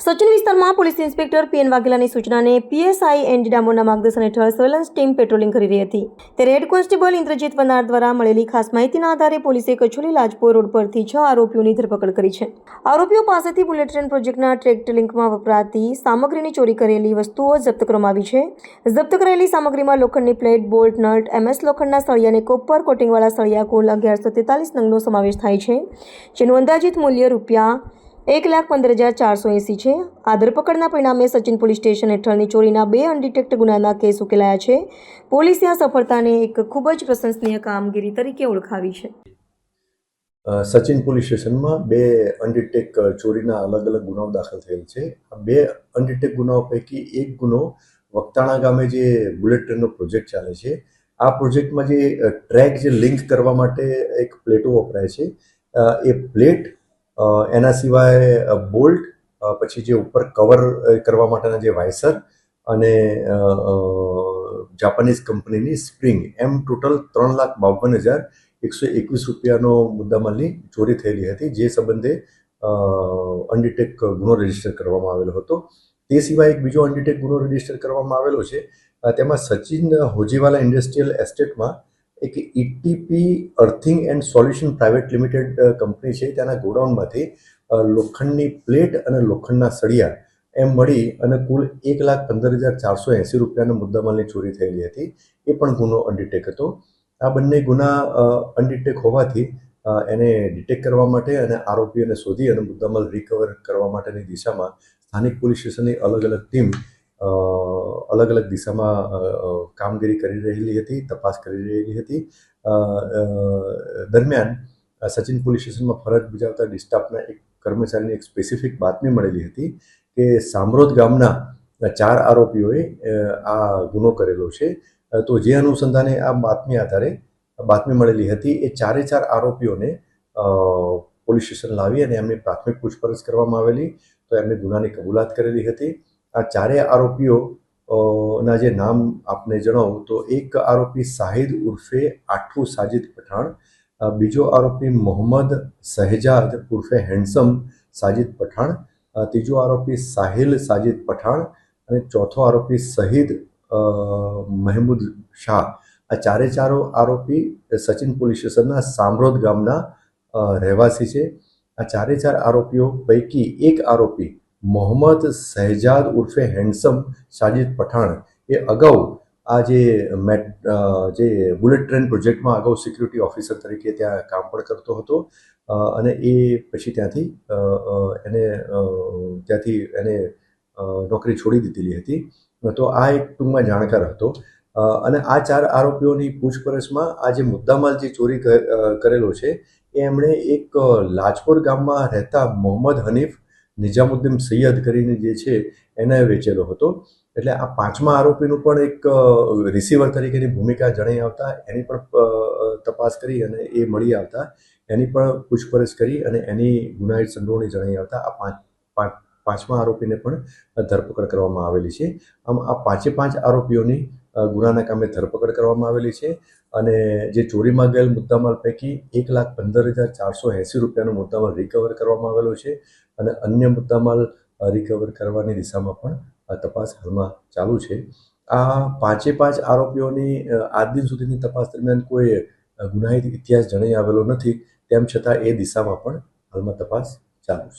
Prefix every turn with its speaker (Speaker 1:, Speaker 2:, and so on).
Speaker 1: સચિન વિસ્તારમાં police inspector PN વાઘેલાની સૂચનાને PSI N D ડામોરના માર્ગદર્શન હેઠળ સર્વેલન્સ ટીમ પેટ્રોલિંગ કરી રહી હતી ત્યારે હેડ કોન્સ્ટેબલ ઇન્દ્રજીત વનાર દ્વારા મળેલી ખાસ માહિતીના આધારે પોલીસે કચોલી લાજપોર રોડ પરથી 6 આરોપીઓની ધરપકડ કરી છે। આરોપીઓ પાસેથી બુલેટ ટ્રેન પ્રોજેક્ટના ટ્રેક લિંકમાં વપરાતી સામગ્રીની ચોરી કરેલી વસ્તુઓ જપ્ત કરવામાં આવી છે। જપ્ત કરેલી સામગ્રીમાં લોખંડની પ્લેટ, બોલ્ટ, નટ, એમએસ લોખંડના સળિયા અને કોપર કોટિંગવાળા સળિયા કુલ 1143 નંગનો સમાવેશ થાય છે, જેનું અંદાજિત મૂલ્ય રૂપિયા 1,15,480 છે। આ ધરપકડના પરિણામે સચિન પોલીસ સ્ટેશન હેઠળની ચોરીના 2 અનડિટેક્ટ ગુનાના કેસ ઉકેલાયા છે। પોલીસે આ સફળતાને એક ખૂબ જ પ્રશંસનીય કામગીરી તરીકે ઓળખાવી છે।
Speaker 2: સચિન પોલીસ સ્ટેશનમાં 2 અનડિટેક ચોરીના અલગ અલગ ગુનાઓ દાખલ થયેલ છે। આ 2 અનડિટેક ગુનાઓ પૈકી એક ગુનો વક્તાણા ગામે જે બુલેટ ટ્રેનનો પ્રોજેક્ટ ચાલે છે, આ પ્રોજેક્ટમાં જે ટ્રેક જે લિંક કરવા માટે એક પ્લેટો વપરાય છે, એ પ્લેટ એના સિવાય બોલ્ટ, પછી જે ઉપર કવર કરવા માટેના જે વાઇસર અને જાપાનીઝ કંપનીની સ્પ્રિંગ, એમ ટોટલ 3,52,121 રૂપિયાનો મુદ્દામાલની ચોરી થયેલી હતી, જે સંબંધે અનડિટેક ગુનો રજીસ્ટર કરવામાં આવેલો હતો। તે સિવાય એક બીજો અનડિટેક ગુનો રજીસ્ટર કરવામાં આવેલો છે। તેમાં સચિન હોજીવાલા ઇન્ડસ્ટ્રીયલ એસ્ટેટમાં એક ETP earthing and solution private limited company છે, તેના ગોડાઉનમાંથી લોખંડની પ્લેટ અને લોખંડના સળિયા એમ મળી અને કુલ 1,15,480 રૂપિયાના મુદ્દામાલની ચોરી થયેલી હતી। એ પણ ગુનો અનડિટેક હતો। આ બંને ગુના અનડિટેક હોવાથી એને ડિટેક્ટ કરવા માટે અને આરોપીઓને શોધી અને મુદ્દામાલ રિકવર કરવા માટેની દિશામાં સ્થાનિક પોલીસ સ્ટેશનની અલગ અલગ ટીમ અલગ અલગ દિશામાં કામગીરી કરી રહેલી હતી, તપાસ કરી રહેલી હતી। દરમિયાન સચિન પોલીસ સ્ટેશનમાં ફરજ બજાવતા ડિસ્ટાફના એક કર્મચારીને એક સ્પેસિફિક બાતમી મળેલી હતી કે સામરોદ ગામના 4 આરોપીઓએ આ ગુનો કરેલો છે। તો જે અનુસંધાને આ બાતમી મળેલી હતી, એ 4 આરોપીઓને પોલીસ સ્ટેશન લાવી અને એમની પ્રાથમિક પૂછપરછ કરવામાં આવેલી, તો એમને ગુનાની કબૂલાત કરેલી હતી। આ 4 આરોપીઓ ના જે નામ આપને જણાવું તો એક આરોપી શાહિદ ઉર્ફે આઠુ સાજિદ પઠાણ, બીજો આરોપી મોહમ્મદ શહેજાદ ઉર્ફે હેન્ડસમ સાજિદ પઠાણ, ત્રીજો આરોપી સાહિલ સાજિદ પઠાણ અને ચોથો આરોપી શહીદ મહેમૂદ શાહ। આ 4 આરોપી સચિન પોલીસ સ્ટેશનના સામરોદ ગામના રહેવાસી છે। આ 4 આરોપીઓ પૈકી એક આરોપી મોહમ્મદ શહેજાદ ઉર્ફે હેન્ડસમ સાજિદ પઠાણ એ અગાઉ આ જે બુલેટ ટ્રેન પ્રોજેક્ટમાં અગાઉ સિક્યુરિટી ઓફિસર તરીકે ત્યાં કામ પણ કરતો હતો અને એ પછી ત્યાંથી એને નોકરી છોડી દીધેલી હતી। તો આ એક ટૂંકમાં જાણકાર હતો અને આ 4 આરોપીઓની પૂછપરછમાં આ જે મુદ્દામાલ જે ચોરી કરેલો છે, એ એમણે એક લાજપોર ગામમાં રહેતા મોહમ્મદ હનીફ નિઝામુદ્દીન સૈયદ કરીને જે છે એને વેચેલો હતો। એટલે આ 5મા આરોપીનું પણ એક રિસીવર તરીકેની ભૂમિકા જણાઈ આવતા એની પણ તપાસ કરી અને એ મળી આવતા એની પણ પૂછપરછ કરી અને એની ગુનાહિત સંડોવણી જણાઈ આવતા આ 5મા આરોપીને પણ ધરપકડ કરવામાં આવેલી છે। આમ આ 5 આરોપીઓની ગુનાના કામે ધરપકડ કરવામાં આવેલી છે અને જે ચોરીમાં ગયેલ મુદ્દામાલ પૈકી 1,15,480 રૂપિયાનો મુદ્દામાલ રિકવર કરવામાં આવેલો છે અને અન્ય મુદ્દામાલ રિકવર કરવાની દિશામાં પણ તપાસ હાલમાં ચાલુ છે। આ 5 આરોપીઓની આજ દિન સુધીની તપાસ દરમિયાન કોઈ ગુનાહિત ઇતિહાસ જણાઈ આવેલો નથી, તેમ છતાં એ દિશામાં પણ હાલમાં તપાસ ચાલુ છે।